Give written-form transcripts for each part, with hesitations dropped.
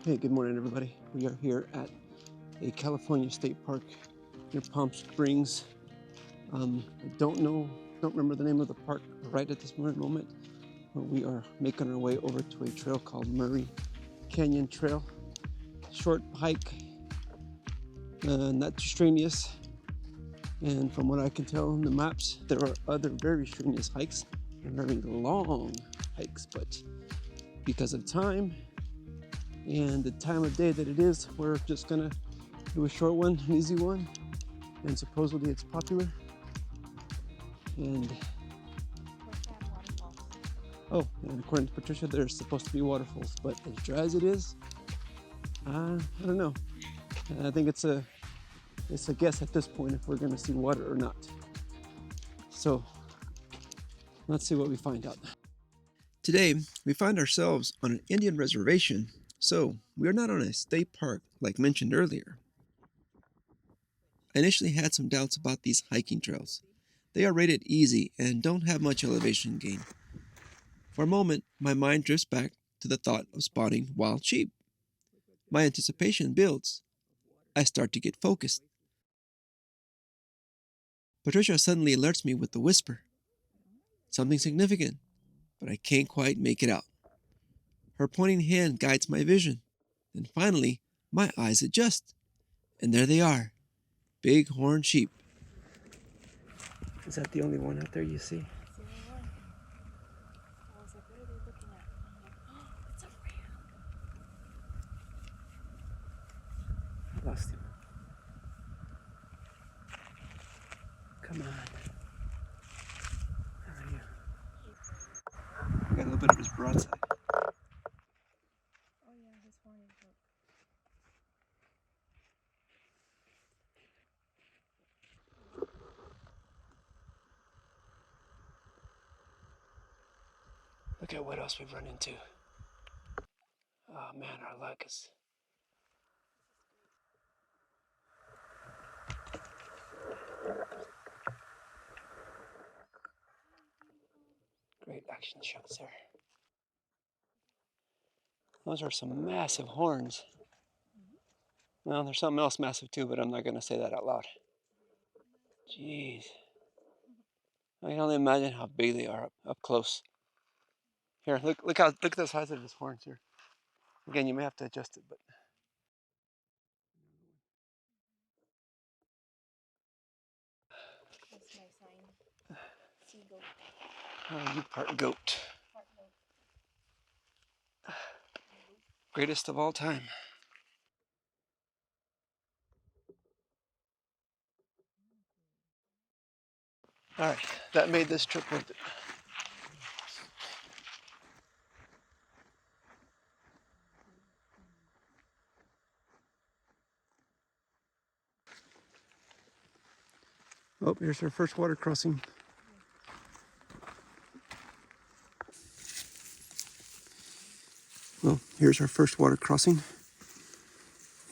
Hey, good morning, everybody. We are here at a California state park near Palm Springs. I don't remember the name of the park right at this moment, but we are making our way over to a trail called Murray Canyon Trail. Short hike, not too strenuous. And from what I can tell on the maps, there are other very strenuous hikes and very long hikes, but because of time and the time of day that it is, we're just gonna do a short one, an easy one, and supposedly it's popular. And and according to Patricia, there's supposed to be waterfalls, but as dry as it is, I don't know. I think it's a guess at this point if we're gonna see water or not. So let's see what we find out. Today, we find ourselves on an Indian reservation, so we are not on a state park like mentioned earlier. I initially had some doubts about these hiking trails. They are rated easy and don't have much elevation gain. For a moment, my mind drifts back to the thought of spotting wild sheep. My anticipation builds. I start to get focused. Patricia suddenly alerts me with a whisper. Something significant, but I can't quite make it out. Her pointing hand guides my vision. Then finally, my eyes adjust. And there they are. Big horned sheep. Is that the only one out there you see? I lost him. Come on. How are you? I got a little bit of his broadside. Oh yeah, his horn is broke. Look at what else we've run into. Oh man, our luck is. Great action shots there. Those are some massive horns. Well, there's something else massive too, but I'm not going to say that out loud. Jeez. I can only imagine how big they are up close. Here, look at the size of his horns here. Again, you may have to adjust it, but. That's my sign. Seagull. Oh, you part goat. Part goat. Greatest of all time. All right, that made this trip worth it. Oh, here's our first water crossing. Well, here's our first water crossing.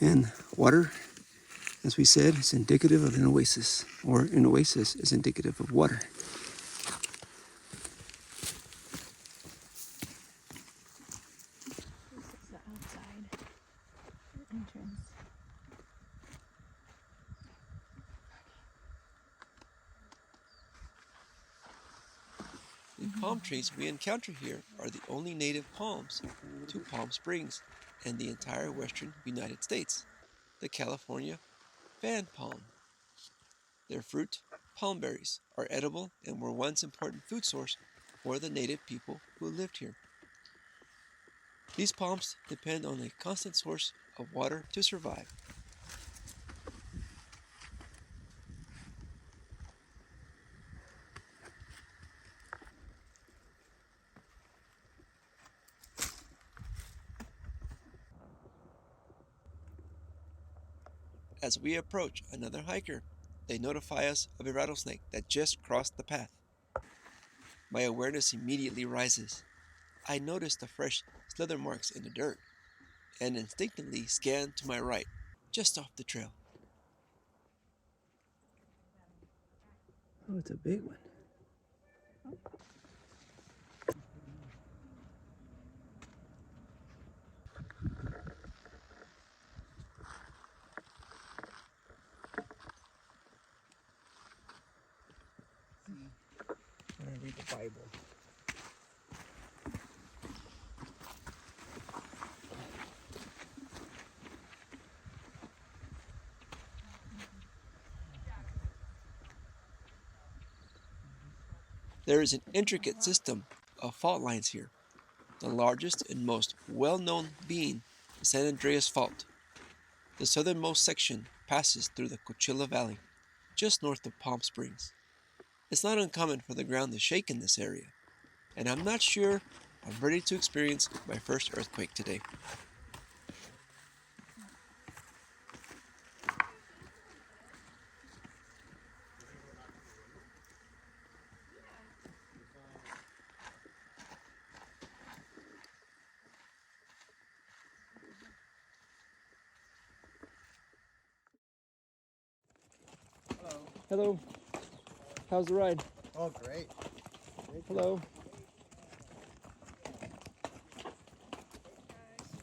And water, as we said, is indicative of an oasis, or an oasis is indicative of water. This is the outside entrance. The palm trees we encounter here are the only native palms to Palm Springs and the entire western United States, the California fan palm. Their fruit, palm berries, are edible and were once important food source for the native people who lived here. These palms depend on a constant source of water to survive. As we approach another hiker, they notify us of a rattlesnake that just crossed the path. My awareness immediately rises. I notice the fresh slither marks in the dirt and instinctively scan to my right, just off the trail. Oh, it's a big one. Bible. There is an intricate system of fault lines here, the largest and most well-known being the San Andreas Fault. The southernmost section passes through the Coachella Valley, just north of Palm Springs. It's not uncommon for the ground to shake in this area, and I'm not sure I'm ready to experience my first earthquake today. Hello. How's the ride? Oh, great. Hello.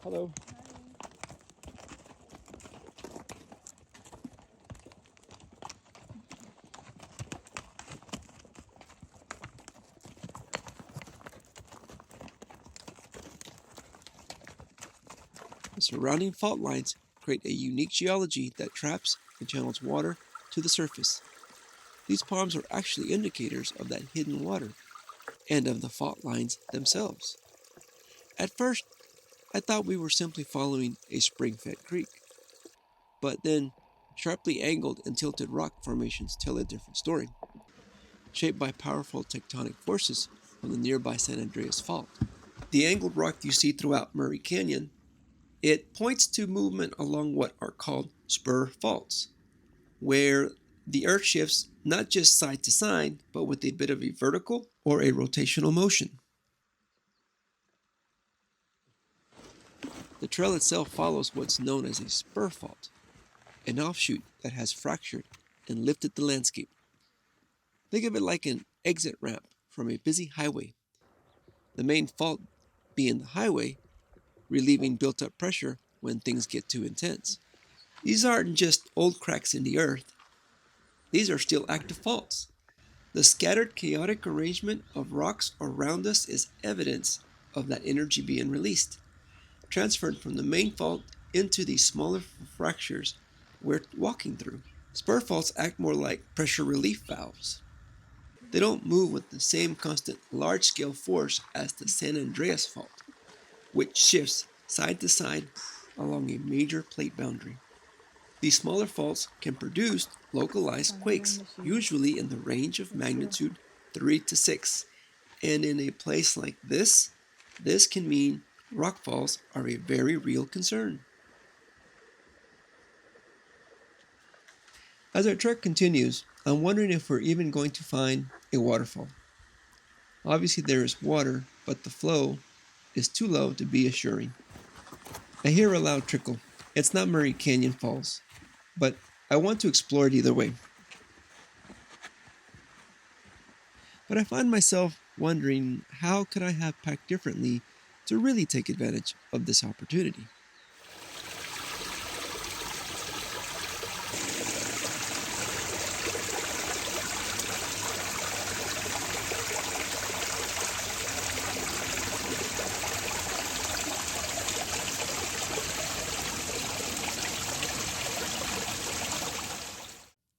Hello. The surrounding fault lines create a unique geology that traps and channels water to the surface. These palms are actually indicators of that hidden water and of the fault lines themselves. At first, I thought we were simply following a spring-fed creek, but then sharply angled and tilted rock formations tell a different story, shaped by powerful tectonic forces from the nearby San Andreas Fault. The angled rock you see throughout Murray Canyon, it points to movement along what are called spur faults, where the earth shifts not just side to side, but with a bit of a vertical or a rotational motion. The trail itself follows what's known as a spur fault, an offshoot that has fractured and lifted the landscape. Think of it like an exit ramp from a busy highway, the main fault being the highway, relieving built-up pressure when things get too intense. These aren't just old cracks in the earth, these are still active faults. The scattered, chaotic arrangement of rocks around us is evidence of that energy being released, transferred from the main fault into these smaller fractures we're walking through. Spur faults act more like pressure relief valves. They don't move with the same constant large-scale force as the San Andreas Fault, which shifts side to side along a major plate boundary. These smaller faults can produce localized quakes, usually in the range of magnitude 3 to 6. And in a place like this can mean rock falls are a very real concern. As our trek continues, I'm wondering if we're even going to find a waterfall. Obviously there is water, but the flow is too low to be assuring. I hear a loud trickle. It's not Murray Canyon Falls, but I want to explore it either way. But I find myself wondering, how could I have packed differently to really take advantage of this opportunity?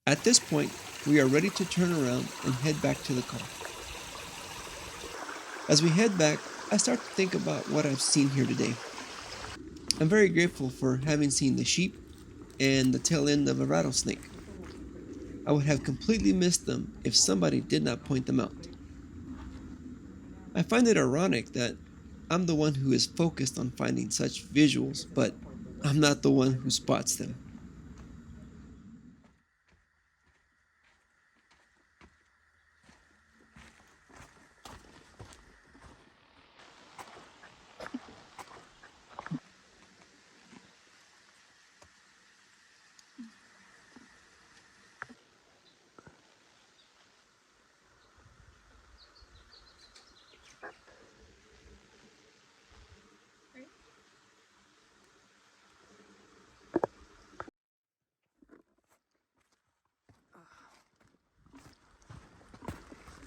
At this point, we are ready to turn around and head back to the car. As we head back, I start to think about what I've seen here today. I'm very grateful for having seen the sheep and the tail end of a rattlesnake. I would have completely missed them if somebody did not point them out. I find it ironic that I'm the one who is focused on finding such visuals, but I'm not the one who spots them.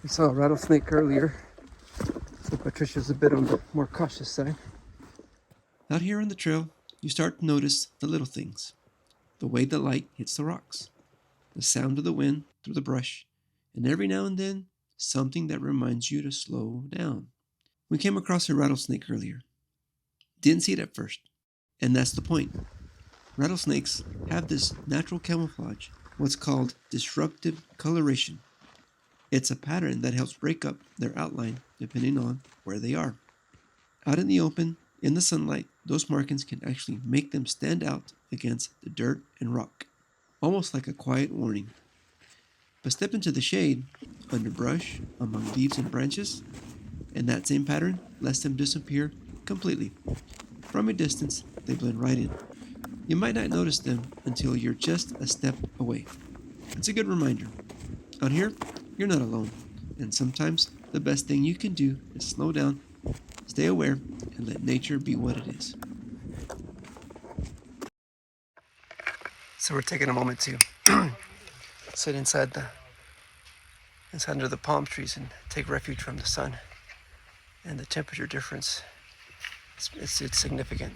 We saw a rattlesnake earlier, so Patricia's a bit on the more cautious side. Out here on the trail, you start to notice the little things. The way the light hits the rocks, the sound of the wind through the brush, and every now and then, something that reminds you to slow down. We came across a rattlesnake earlier. Didn't see it at first, and that's the point. Rattlesnakes have this natural camouflage, what's called disruptive coloration. It's a pattern that helps break up their outline depending on where they are. Out in the open, in the sunlight, those markings can actually make them stand out against the dirt and rock, almost like a quiet warning. But step into the shade, under brush, among leaves and branches, and that same pattern lets them disappear completely. From a distance, they blend right in. You might not notice them until you're just a step away. It's a good reminder. Out here, you're not alone, and sometimes the best thing you can do is slow down, stay aware, and let nature be what it is. So we're taking a moment to sit inside under the palm trees and take refuge from the sun. And the temperature difference, it's significant.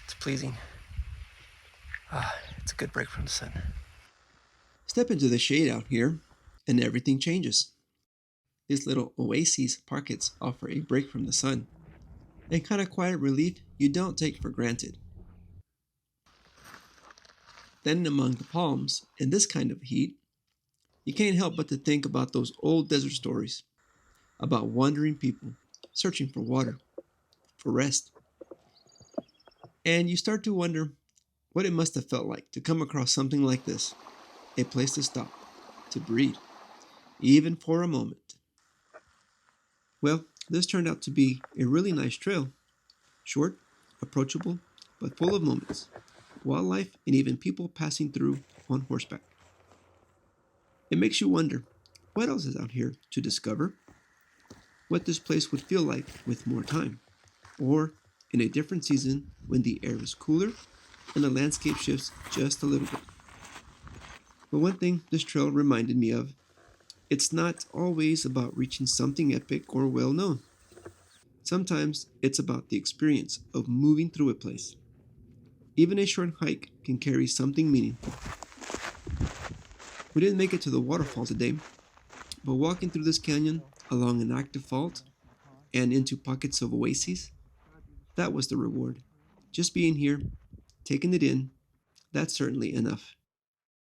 It's pleasing. It's a good break from the sun. Step into the shade out here, and everything changes. These little oases pockets offer a break from the sun, a kind of quiet relief you don't take for granted. Then among the palms, in this kind of heat, you can't help but to think about those old desert stories about wandering people searching for water, for rest. And you start to wonder what it must have felt like to come across something like this, a place to stop, to breathe, even for a moment. Well, this turned out to be a really nice trail, short, approachable, but full of moments, wildlife, and even people passing through on horseback. It makes you wonder, what else is out here to discover? What this place would feel like with more time, or in a different season when the air is cooler and the landscape shifts just a little bit. But one thing this trail reminded me of, it's not always about reaching something epic or well known. Sometimes it's about the experience of moving through a place. Even a short hike can carry something meaningful. We didn't make it to the waterfall today, but walking through this canyon along an active fault and into pockets of oases, that was the reward. Just being here, taking it in, that's certainly enough.